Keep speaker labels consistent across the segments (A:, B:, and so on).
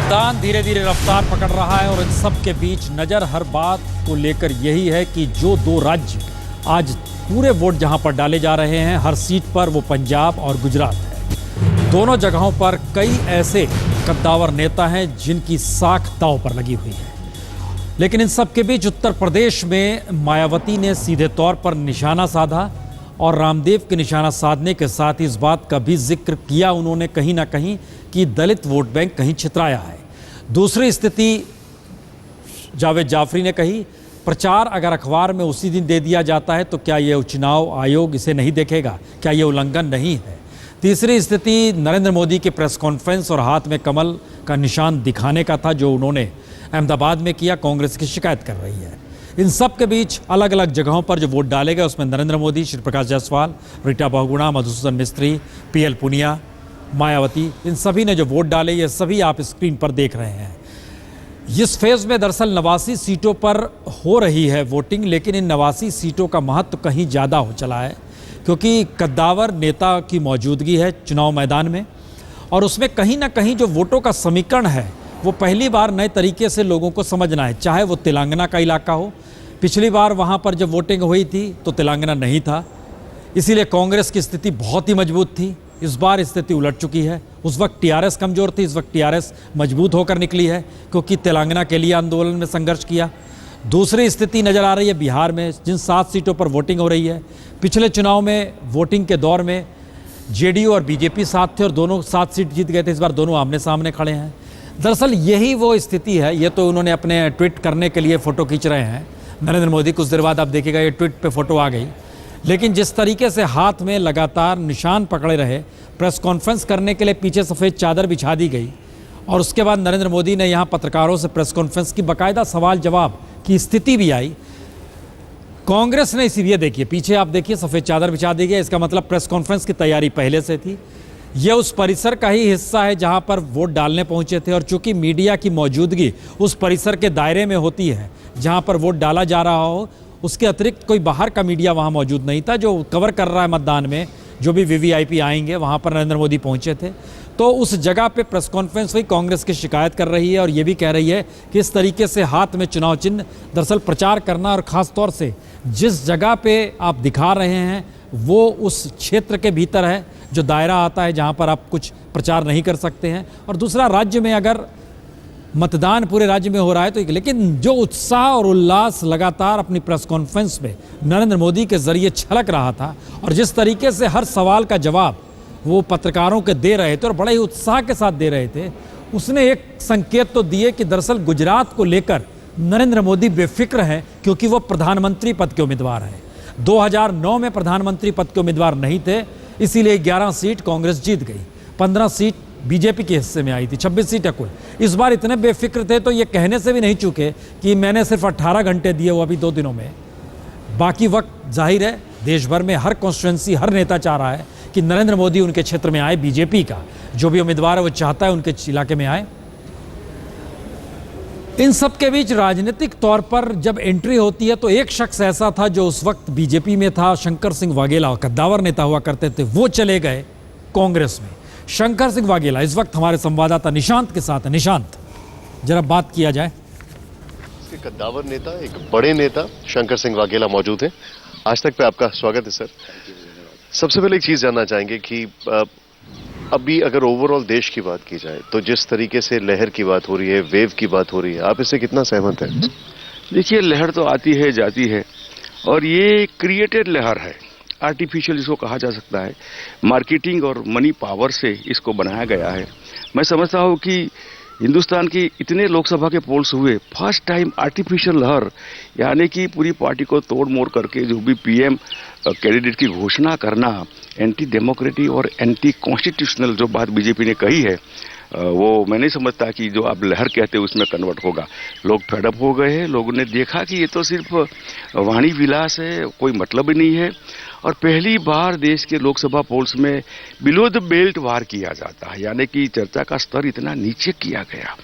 A: मतदान धीरे धीरे रफ्तार पकड़ रहा है और इन सब के बीच नजर हर बात को लेकर यही है कि जो दो राज्य आज पूरे वोट जहां पर डाले जा रहे हैं हर सीट पर, वो पंजाब और गुजरात है। दोनों जगहों पर कई ऐसे कद्दावर नेता हैं जिनकी साख दांव पर लगी हुई है। लेकिन इन सब के बीच उत्तर प्रदेश में मायावती ने सीधे तौर पर निशाना साधा और रामदेव के निशाना साधने के साथ ही इस बात का भी जिक्र किया उन्होंने कहीं ना कहीं कि दलित वोट बैंक कहीं छितराया है। दूसरी स्थिति जावेद जाफरी ने कही, प्रचार अगर अखबार में उसी दिन दे दिया जाता है तो क्या ये चुनाव आयोग इसे नहीं देखेगा? क्या ये उल्लंघन नहीं है? तीसरी स्थिति नरेंद्र मोदी के प्रेस कॉन्फ्रेंस और हाथ में कमल का निशान दिखाने का था, जो उन्होंने अहमदाबाद में किया। कांग्रेस की शिकायत कर रही है। इन सब के बीच अलग अलग जगहों पर जो वोट डाले गए उसमें नरेंद्र मोदी, श्री प्रकाश जायसवाल, रीटा बहुगुणा, मधुसूदन मिस्त्री, पीएल पुनिया, मायावती, इन सभी ने जो वोट डाले ये सभी आप स्क्रीन पर देख रहे हैं। इस फेज में दरअसल 89 सीटों पर हो रही है वोटिंग, लेकिन इन 89 सीटों का महत्व कहीं ज़्यादा हो चला है क्योंकि कद्दावर नेता की मौजूदगी है चुनाव मैदान में और उसमें कहीं ना कहीं जो वोटों का समीकरण है वो पहली बार नए तरीके से लोगों को समझना है। चाहे वो तेलंगाना का इलाका हो, पिछली बार वहाँ पर जब वोटिंग हुई थी तो तेलंगाना नहीं था, इसीलिए कांग्रेस की स्थिति बहुत ही मजबूत थी। इस बार स्थिति उलट चुकी है। उस वक्त टीआरएस कमज़ोर थी, इस वक्त टीआरएस मजबूत होकर निकली है क्योंकि तेलंगाना के लिए आंदोलन में संघर्ष किया। दूसरी स्थिति नज़र आ रही है बिहार में, जिन 7 सीटों पर वोटिंग हो रही है। पिछले चुनाव में वोटिंग के दौर में जेडीयू और बीजेपी साथ थे और दोनों 7 सीट जीत गए थे। इस बार दोनों आमने सामने खड़े हैं। दरअसल यही वो स्थिति है। ये तो उन्होंने अपने ट्वीट करने के लिए फ़ोटो खींच रहे हैं नरेंद्र मोदी। कुछ देर बाद आप देखिएगा ये ट्वीट पे फ़ोटो आ गई। लेकिन जिस तरीके से हाथ में लगातार निशान पकड़े रहे, प्रेस कॉन्फ्रेंस करने के लिए पीछे सफ़ेद चादर बिछा दी गई और उसके बाद नरेंद्र मोदी ने यहाँ पत्रकारों से प्रेस कॉन्फ्रेंस की, बाकायदा सवाल जवाब की स्थिति भी आई। कांग्रेस ने इसीलिए देखिए पीछे आप देखिए सफ़ेद चादर बिछा दी गई। इसका मतलब प्रेस कॉन्फ्रेंस की तैयारी पहले से थी। यह उस परिसर का ही हिस्सा है जहां पर वोट डालने पहुंचे थे और चूंकि मीडिया की मौजूदगी उस परिसर के दायरे में होती है जहां पर वोट डाला जा रहा हो, उसके अतिरिक्त कोई बाहर का मीडिया वहां मौजूद नहीं था जो कवर कर रहा है मतदान में। जो भी वीवीआईपी आएंगे वहां पर नरेंद्र मोदी पहुंचे थे, तो उस जगह पे प्रेस कॉन्फ्रेंस हुई। कांग्रेस की शिकायत कर रही है और ये भी कह रही है कि इस तरीके से हाथ में चुनाव चिन्ह दरअसल प्रचार करना और ख़ास तौर से जिस जगह पे आप दिखा रहे हैं वो उस क्षेत्र के भीतर है जो दायरा आता है जहां पर आप कुछ प्रचार नहीं कर सकते हैं। और दूसरा, राज्य में अगर मतदान पूरे राज्य में हो रहा है तो, लेकिन जो उत्साह और उल्लास लगातार अपनी प्रेस कॉन्फ्रेंस में नरेंद्र मोदी के जरिए छलक रहा था और जिस तरीके से हर सवाल का जवाब वो पत्रकारों के दे रहे थे और बड़े ही उत्साह के साथ दे रहे थे, उसने एक संकेत तो दिए कि दरअसल गुजरात को लेकर नरेंद्र मोदी बेफिक्र हैं क्योंकि वो प्रधानमंत्री पद के उम्मीदवार हैं। 2009 में प्रधानमंत्री पद के उम्मीदवार नहीं थे, इसीलिए 11 सीट कांग्रेस जीत गई, 15 सीट बीजेपी के हिस्से में आई थी, 26 सीटें कुल। इस बार इतने बेफिक्र थे तो ये कहने से भी नहीं चूके कि मैंने सिर्फ 18 घंटे दिए वो अभी 2 दिनों में। बाकी वक्त जाहिर है देश भर में हर कॉन्स्टिट्यूंसी, हर नेता चाह रहा है कि नरेंद्र मोदी उनके क्षेत्र में आए। बीजेपी का जो भी उम्मीदवार है वो चाहता है उनके इलाके में आए। इन सब के बीच राजनीतिक तौर पर जब एंट्री होती है तो एक शख्स ऐसा था जो उस वक्त बीजेपी में था, शंकर सिंह वाघेला, कद्दावर नेता हुआ करते थे, वो चले गए कांग्रेस में। शंकर सिंह वाघेला इस वक्त हमारे संवाददाता निशांत के साथ है। निशांत, जरा बात किया जाए।
B: कद्दावर नेता, एक बड़े नेता शंकर सिंह वाघेला मौजूद हैं। आज तक पे आपका स्वागत है सर। सबसे पहले एक चीज जानना चाहेंगे कि अभी अगर ओवरऑल देश की बात की जाए तो जिस तरीके से लहर की बात हो रही है, वेव की बात हो रही है, आप इससे कितना सहमत हैं?
C: देखिए, लहर तो आती है जाती है और ये क्रिएटेड लहर है, आर्टिफिशियल इसको कहा जा सकता है। मार्केटिंग और मनी पावर से इसको बनाया गया है। मैं समझता हूँ कि हिंदुस्तान की इतने लोकसभा के पोल्स हुए, फर्स्ट टाइम आर्टिफिशियल लहर, यानी कि पूरी पार्टी को तोड़ मोड़ करके जो भी पीएम कैंडिडेट की घोषणा करना, एंटी डेमोक्रेटिक और एंटी कॉन्स्टिट्यूशनल जो बात बीजेपी ने कही है, वो मैं नहीं समझता कि जो आप लहर कहते हैं उसमें कन्वर्ट होगा। लोग फेडअप हो गए हैं। लोगों ने देखा कि ये तो सिर्फ वाणी विलास है, कोई मतलब ही नहीं है। और पहली बार देश के लोकसभा पोल्स में बिलो द बेल्ट वार किया जाता है, यानी कि चर्चा का स्तर इतना नीचे किया गया।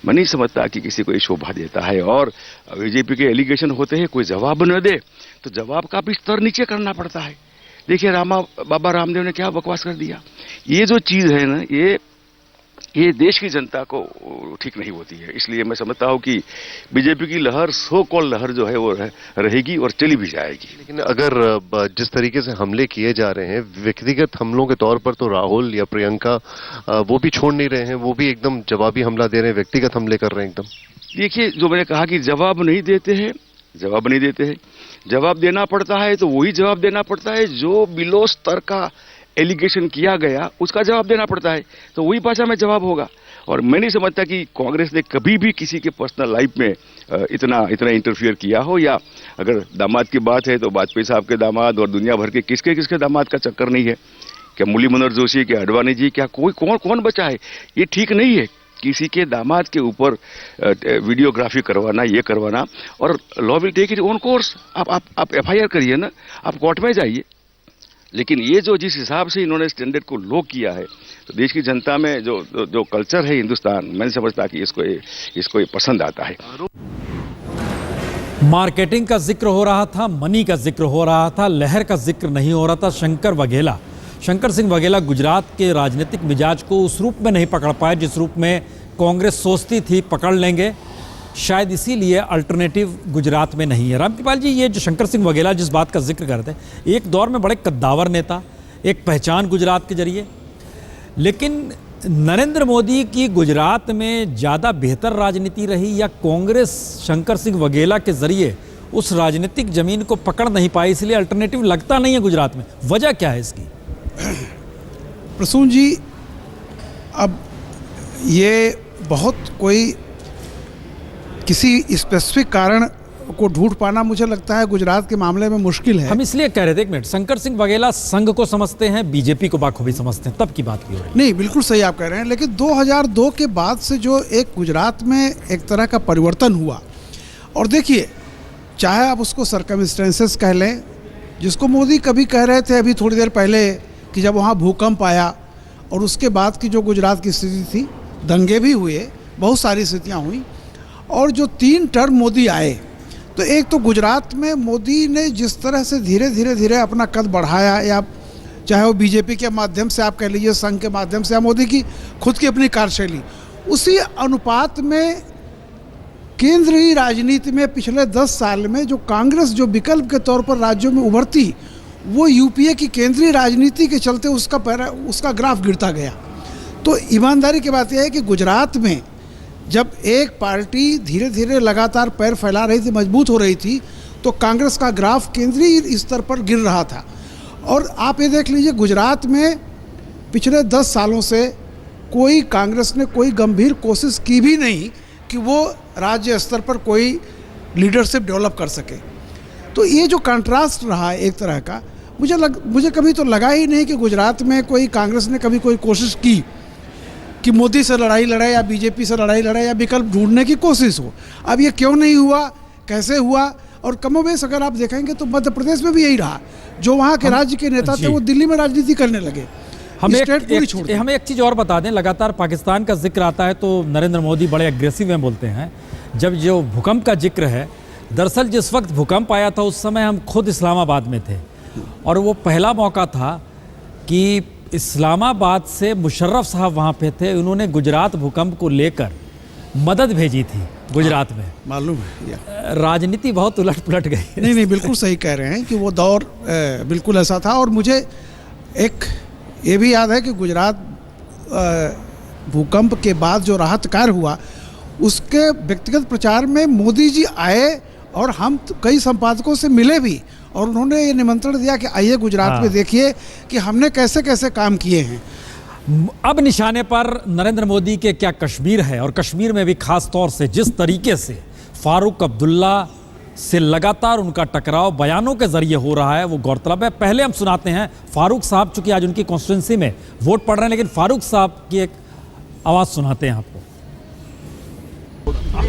C: मैं नहीं समझता कि किसी को ये शोभा देता है। और बीजेपी के एलिगेशन होते हैं, कोई जवाब न दे तो जवाब का भी स्तर नीचे करना पड़ता है। देखिए बाबा रामदेव ने क्या बकवास कर दिया। ये जो चीज है ना, ये ये देश की जनता को ठीक नहीं होती है। इसलिए मैं समझता हूं कि बीजेपी की लहर, सो कॉल लहर जो है वो रहेगी और चली भी जाएगी।
B: लेकिन अगर जिस तरीके से हमले किए जा रहे हैं, व्यक्तिगत हमलों के तौर पर, तो राहुल या प्रियंका वो भी छोड़ नहीं रहे हैं, वो भी एकदम जवाबी हमला दे रहे हैं, व्यक्तिगत हमले कर रहे हैं एकदम।
C: देखिए, जो मैंने कहा कि जवाब नहीं देते हैं, जवाब देना पड़ता है तो वही जवाब देना पड़ता है जो बिलो स्तर का एलिगेशन किया गया, उसका जवाब देना पड़ता है, तो वही भाषा में जवाब होगा। और मैं नहीं समझता कि कांग्रेस ने कभी भी किसी के पर्सनल लाइफ में इतना इंटरफियर किया हो। या अगर दामाद की बात है तो वाजपेयी साहब के दामाद और दुनिया भर के किसके दामाद का चक्कर नहीं है। क्या मुरली मनोहर जोशी, क्या अडवाणी जी, क्या कोई कौन बचा है? ये ठीक नहीं है किसी के दामाद के ऊपर वीडियोग्राफी करवाना, ये करवाना। और law will take it on course. आप FIR करिए ना, आप कोर्ट में जाइए। लेकिन ये जो जिस हिसाब से इन्होंने स्टैंडर्ड को लो किया है, तो देश की जनता में जो कल्चर है हिंदुस्तान, मैं नहीं समझता कि इसको ये पसंद आता है।
A: मार्केटिंग का जिक्र हो रहा था, मनी का जिक्र हो रहा था, लहर का जिक्र नहीं हो रहा था। शंकर सिंह वाघेला गुजरात के राजनीतिक मिजाज को उस रूप में नहीं पकड़ पाए जिस रूप में कांग्रेस सोचती थी पकड़ लेंगे। शायद इसीलिए अल्टरनेटिव गुजरात में नहीं है। रामकृपाल जी, ये जो शंकर सिंह वाघेला जिस बात का जिक्र करते हैं, एक दौर में बड़े कद्दावर नेता, एक पहचान गुजरात के जरिए, लेकिन नरेंद्र मोदी की गुजरात में ज़्यादा बेहतर राजनीति रही या कांग्रेस शंकर सिंह वाघेला के जरिए उस राजनीतिक जमीन को पकड़ नहीं पाई, इसलिए अल्टरनेटिव लगता नहीं है गुजरात में? वजह क्या है इसकी?
D: प्रसून जी, अब ये बहुत कोई किसी स्पेसिफिक कारण को ढूंढ पाना मुझे लगता है गुजरात के मामले में मुश्किल है।
A: हम इसलिए कह रहे थे, एक मिनट, शंकर सिंह वाघेला संघ को समझते हैं, बीजेपी को बाखूबी समझते हैं, तब की बात की हो रही।
D: नहीं, बिल्कुल सही आप कह रहे हैं। लेकिन 2002 के बाद से जो एक गुजरात में एक तरह का परिवर्तन हुआ, और देखिए, चाहे आप उसको सर्कमस्टेंसेस कह लें, जिसको मोदी कभी कह रहे थे अभी थोड़ी देर पहले कि जब वहाँ भूकंप आया और उसके बाद की जो गुजरात की स्थिति थी, दंगे भी हुए, बहुत सारी स्थितियाँ हुई, और जो 3 टर्म मोदी आए, तो एक तो गुजरात में मोदी ने जिस तरह से धीरे धीरे अपना कद बढ़ाया, या चाहे वो बीजेपी के माध्यम से आप कह लीजिए, संघ के माध्यम से, या मोदी की खुद की अपनी कार्यशैली, उसी अनुपात में केंद्रीय राजनीति में पिछले 10 साल में जो कांग्रेस जो विकल्प के तौर पर राज्यों में उभरती, वो यूपीए की केंद्रीय राजनीति के चलते उसका ग्राफ गिरता गया। तो ईमानदारी की बात यह है कि गुजरात में जब एक पार्टी धीरे धीरे लगातार पैर फैला रही थी, मजबूत हो रही थी, तो कांग्रेस का ग्राफ केंद्रीय स्तर पर गिर रहा था। और आप ये देख लीजिए, गुजरात में पिछले 10 सालों से कांग्रेस ने कोई गंभीर कोशिश की भी नहीं कि वो राज्य स्तर पर कोई लीडरशिप डेवलप कर सके। तो ये जो कंट्रास्ट रहा है एक तरह का, मुझे कभी तो लगा ही नहीं कि गुजरात में कांग्रेस ने कभी कोई कोशिश की कि मोदी से लड़ाई लड़े या बीजेपी से लड़ाई लड़े या विकल्प ढूंढने की कोशिश हो। अब ये क्यों नहीं हुआ, कैसे हुआ? और कमोबेश अगर आप देखेंगे तो मध्य प्रदेश में भी यही रहा। जो वहाँ के राज्य के नेता थे वो दिल्ली में राजनीति करने लगे।
A: हम एक चीज़ और बता दें, लगातार पाकिस्तान का जिक्र आता है तो नरेंद्र मोदी बड़े एग्रेसिव में बोलते हैं। जब जो भूकंप का जिक्र है, दरअसल जिस वक्त भूकंप आया था उस समय हम खुद इस्लामाबाद में थे, और वो पहला मौका था कि इस्लामाबाद से मुशर्रफ साहब वहाँ पे थे। उन्होंने गुजरात भूकंप को लेकर मदद भेजी थी गुजरात में।
D: मालूम है,
A: राजनीति बहुत उलट पुलट गई।
D: नहीं, बिल्कुल सही कह रहे हैं कि वो दौर बिल्कुल ऐसा था। और मुझे एक ये भी याद है कि गुजरात भूकंप के बाद जो राहत कार्य हुआ, उसके व्यक्तिगत प्रचार में मोदी जी आए और हम कई संपादकों से मिले भी, और उन्होंने ये निमंत्रण दिया कि आइए गुजरात में देखिए कि हमने कैसे कैसे काम किए हैं।
A: अब निशाने पर नरेंद्र मोदी के क्या कश्मीर है, और कश्मीर में भी खास तौर से जिस तरीके से फारूक अब्दुल्ला से लगातार उनका टकराव बयानों के जरिए हो रहा है, वो गौरतलब है। पहले हम सुनाते हैं फारूक साहब, चूंकि आज उनकी कॉन्स्टिट्यूंसी में वोट पड़ रहे हैं, लेकिन फारूक साहब की एक आवाज सुनाते हैं आपको।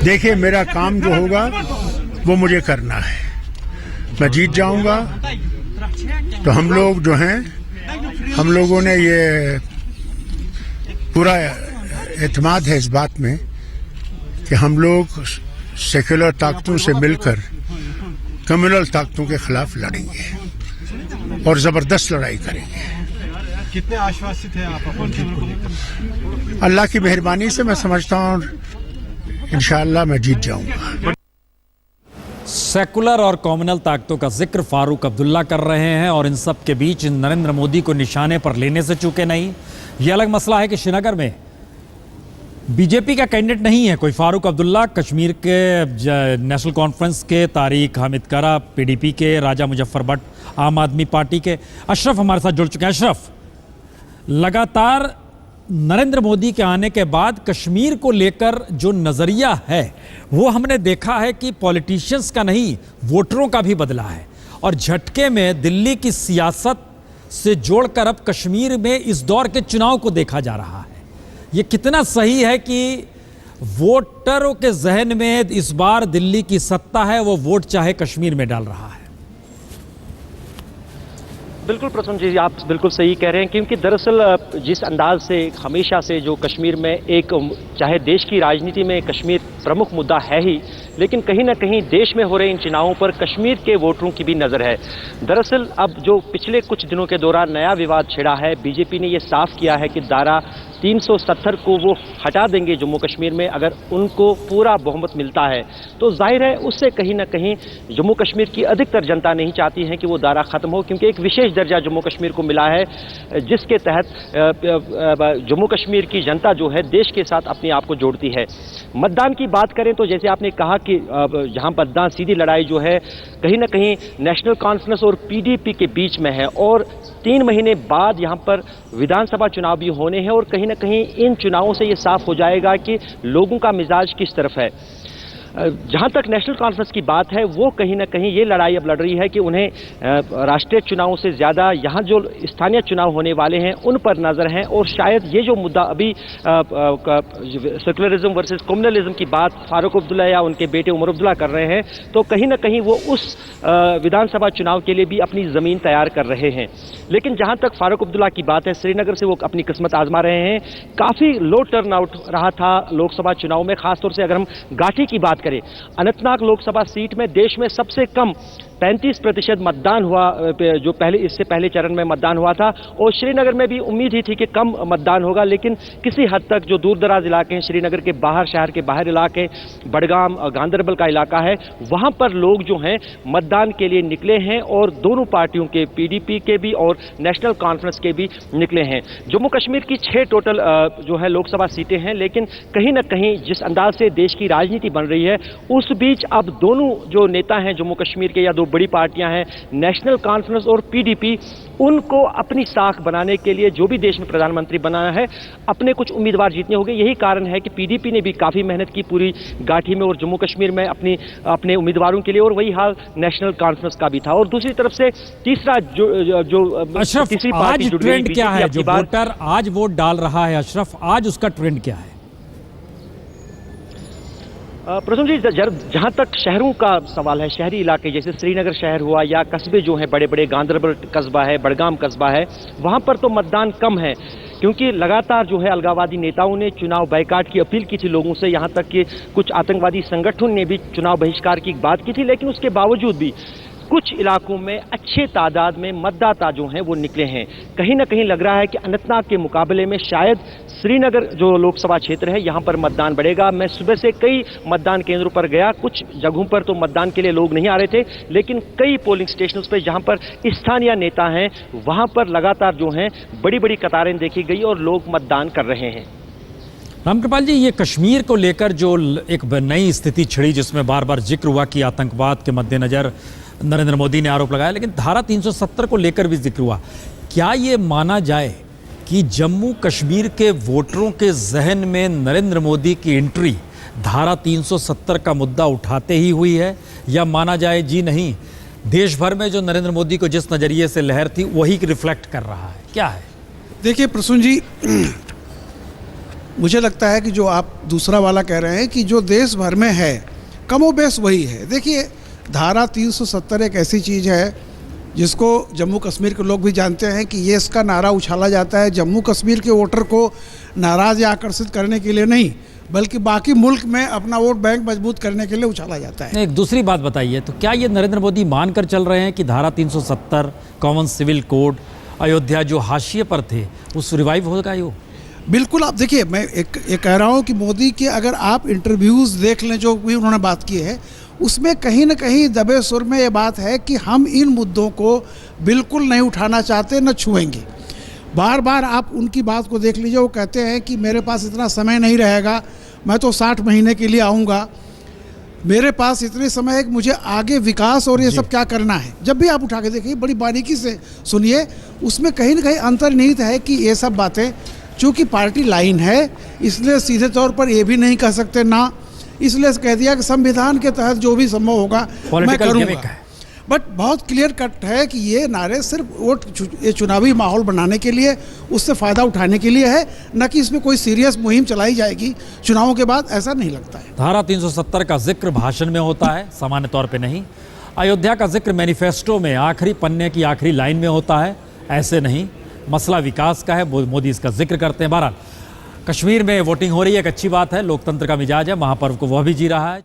E: देखिए, मेरा काम जो होगा वो मुझे करना है। मैं जीत जाऊंगा तो हम लोग जो हैं, हम लोगों ने ये पूरा एतमाद है इस बात में कि हम लोग सेक्युलर ताकतों से मिलकर कम्युनल ताकतों के खिलाफ लड़ेंगे और जबरदस्त लड़ाई करेंगे।
F: कितने आश्वासित हैं आप अपन जीत को लेकर?
E: अल्लाह की मेहरबानी से मैं समझता हूँ इंशाअल्लाह मैं जीत जाऊंगा।
A: सेकुलर और कॉम्युनल ताकतों का जिक्र फारूक अब्दुल्ला कर रहे हैं और इन सब के बीच नरेंद्र मोदी को निशाने पर लेने से चूके नहीं। ये अलग मसला है कि श्रीनगर में बीजेपी का कैंडिडेट नहीं है कोई। फारूक अब्दुल्ला कश्मीर के नेशनल कॉन्फ्रेंस के, तारिक हामिद करा पीडीपी के, राजा मुजफ्फर भट्ट आम आदमी पार्टी के। अशरफ हमारे साथ जुड़ चुके हैं। अशरफ, लगातार नरेंद्र मोदी के आने के बाद कश्मीर को लेकर जो नजरिया है वो हमने देखा है कि पॉलिटिशियंस का नहीं, वोटरों का भी बदला है। और झटके में दिल्ली की सियासत से जोड़कर अब कश्मीर में इस दौर के चुनाव को देखा जा रहा है। ये कितना सही है कि वोटरों के जहन में इस बार दिल्ली की सत्ता है, वो वोट चाहे कश्मीर में डाल रहा है?
G: बिल्कुल प्रसन्न जी, आप बिल्कुल सही कह रहे हैं, क्योंकि दरअसल जिस अंदाज से हमेशा से जो कश्मीर में एक, चाहे देश की राजनीति में कश्मीर प्रमुख मुद्दा है ही, लेकिन कहीं ना कहीं देश में हो रहे इन चुनावों पर कश्मीर के वोटरों की भी नज़र है। दरअसल अब जो पिछले कुछ दिनों के दौरान नया विवाद छिड़ा है, बीजेपी ने यह साफ किया है कि धारा 370 को वो हटा देंगे जम्मू कश्मीर में अगर उनको पूरा बहुमत मिलता है। तो जाहिर है उससे कहीं ना कहीं जम्मू कश्मीर की अधिकतर जनता नहीं चाहती है कि वो धारा ख़त्म हो, क्योंकि एक विशेष दर्जा जम्मू कश्मीर को मिला है जिसके तहत जम्मू कश्मीर की जनता जो है देश के साथ अपने आप को जोड़ती है। मतदान की बात करें तो जैसे आपने कहा कि जहां मतदान सीधी लड़ाई जो है कहीं ना कहीं नेशनल कॉन्फ्रेंस और पीडीपी के बीच में है, और 3 महीने बाद यहां पर विधानसभा चुनाव भी होने हैं, और कहीं ना कहीं इन चुनावों से ये साफ हो जाएगा कि लोगों का मिजाज किस तरफ है। जहां तक नेशनल कॉन्फ्रेंस की बात है, वो कहीं ना कहीं ये लड़ाई अब लड़ रही है कि उन्हें राष्ट्रीय चुनावों से ज़्यादा यहाँ जो स्थानीय चुनाव होने वाले हैं उन पर नज़र है। और शायद ये जो मुद्दा अभी सेकुलरिज्म वर्सेस कम्युनलिज्म की बात फारूक अब्दुल्ला या उनके बेटे उमर अब्दुल्ला कर रहे हैं, तो कहीं ना कहीं वो उस विधानसभा चुनाव के लिए भी अपनी ज़मीन तैयार कर रहे हैं। लेकिन जहाँ तक फारूक अब्दुल्ला की बात है, श्रीनगर से वो अपनी किस्मत आजमा रहे हैं। काफ़ी लो टर्नआउट रहा था लोकसभा चुनाव में, खासतौर से अगर हम घाटी की बात करें, अनंतनाग लोकसभा सीट में देश में सबसे कम 35% मतदान हुआ, जो इससे पहले चरण में मतदान हुआ था। और श्रीनगर में भी उम्मीद ही थी कि कम मतदान होगा, लेकिन किसी हद तक जो दूर दराज इलाके हैं, श्रीनगर के बाहर, शहर के बाहर इलाके, बडगाम गांधरबल का इलाका है, वहां पर लोग जो हैं मतदान के लिए निकले हैं, और दोनों पार्टियों के, पीडीपी के भी और नेशनल कॉन्फ्रेंस के भी निकले हैं। जम्मू कश्मीर की 6 टोटल जो है लोकसभा सीटें हैं, लेकिन कहीं ना कहीं जिस अंदाज से देश की राजनीति बन रही है, उस बीच अब दोनों जो नेता हैं जम्मू कश्मीर के, या दो बड़ी पार्टियां हैं नेशनल कॉन्फ्रेंस और पीडीपी, उनको अपनी साख बनाने के लिए जो भी देश में प्रधानमंत्री बनाया है, अपने कुछ उम्मीदवार जीतने होंगे। यही कारण है कि पीडीपी ने भी काफी मेहनत की पूरी घाटी में और जम्मू कश्मीर में अपने उम्मीदवारों के लिए, और वही हाल नेशनल कॉन्फ्रेंस का भी था। और दूसरी तरफ से तीसरा जो तीसरी पार्टी जुड़ गई,
A: ट्रेंड क्या है? जो वोटर आज वोट डाल रहा है अशरफ, आज उसका ट्रेंड क्या है?
G: प्रथम जी, जहां तक शहरों का सवाल है, शहरी इलाके जैसे श्रीनगर शहर हुआ या कस्बे जो हैं बड़े बड़े, गांधरबल कस्बा है, बडगाम कस्बा है, वहां पर तो मतदान कम है, क्योंकि लगातार जो है अलगाववादी नेताओं ने चुनाव बायकाट की अपील की थी लोगों से। यहां तक कि कुछ आतंकवादी संगठन ने भी चुनाव बहिष्कार की बात की थी, लेकिन उसके बावजूद भी कुछ इलाकों में अच्छे तादाद में मतदाता जो हैं वो निकले हैं। कहीं ना कहीं लग रहा है कि अनंतनाग के मुकाबले में शायद श्रीनगर जो लोकसभा क्षेत्र है, यहाँ पर मतदान बढ़ेगा। मैं सुबह से कई मतदान केंद्रों पर गया, कुछ जगहों पर तो मतदान के लिए लोग नहीं आ रहे थे, लेकिन कई पोलिंग स्टेशनों पर जहाँ पर स्थानीय नेता हैं, वहाँ पर लगातार जो हैं बड़ी बड़ी कतारें देखी गई और लोग मतदान कर रहे हैं।
A: रामकृपाल जी, ये कश्मीर को लेकर जो एक नई स्थिति छिड़ी, जिसमें बार बार जिक्र हुआ कि आतंकवाद के मद्देनजर नरेंद्र मोदी ने आरोप लगाया, लेकिन धारा 370 को लेकर भी जिक्र हुआ। क्या ये माना जाए कि जम्मू कश्मीर के वोटरों के जहन में नरेंद्र मोदी की एंट्री धारा 370 का मुद्दा उठाते ही हुई है, या माना जाए जी नहीं, देश भर में जो नरेंद्र मोदी को जिस नज़रिए से लहर थी वही रिफ्लेक्ट कर रहा है? क्या है?
D: देखिए प्रसून जी, मुझे लगता है कि जो आप दूसरा वाला कह रहे हैं कि जो देश भर में है कमोबेश वही है। देखिए, धारा 370 एक ऐसी चीज़ है जिसको जम्मू कश्मीर के लोग भी जानते हैं कि ये इसका नारा उछाला जाता है जम्मू कश्मीर के वोटर को नाराज़ या आकर्षित करने के लिए नहीं, बल्कि बाकी मुल्क में अपना वोट बैंक मजबूत करने के लिए उछाला जाता है।
A: एक दूसरी बात बताइए, तो क्या ये नरेंद्र मोदी मानकर चल रहे हैं कि धारा 370 कॉमन सिविल कोड अयोध्या जो हाशिए पर थे उस रिवाइव होगा यो?
D: बिल्कुल। आप देखिए, मैं एक कह रहा हूँ कि मोदी के अगर आप इंटरव्यूज़ देख लें जो भी उन्होंने बात की है, उसमें कहीं ना कहीं दबे सुर में ये बात है कि हम इन मुद्दों को बिल्कुल नहीं उठाना चाहते, न छुएंगे। बार बार आप उनकी बात को देख लीजिए, वो कहते हैं कि मेरे पास इतना समय नहीं रहेगा, मैं तो 60 महीने के लिए आऊँगा, मेरे पास इतने समय है कि मुझे आगे विकास और ये सब क्या करना है। जब भी आप उठा के देखिए, बड़ी बारीकी से सुनिए, उसमें कहीं ना कहीं अंतर्निहित है कि ये सब बातें चूँकि पार्टी लाइन है, इसलिए सीधे तौर पर ये भी नहीं कह सकते ना, इसलिए कह दिया कि संविधान के तहत जो भी संभव होगा मैं करूँगा। बट बहुत क्लियर कट है कि ये नारे सिर्फ वोट ये चुनावी माहौल बनाने के लिए, उससे फ़ायदा उठाने के लिए है, न कि इसमें कोई सीरियस मुहिम चलाई जाएगी चुनावों के बाद, ऐसा नहीं लगता है।
A: धारा 370 का जिक्र भाषण में होता है, सामान्य तौर पे नहीं। अयोध्या का जिक्र मैनिफेस्टो में आखिरी पन्ने की आखिरी लाइन में होता है, ऐसे नहीं। मसला विकास का है, मोदी इसका जिक्र करते हैं। बहरहाल कश्मीर में वोटिंग हो रही है, एक अच्छी बात है, लोकतंत्र का मिजाज है, महापर्व को वह भी जी रहा है।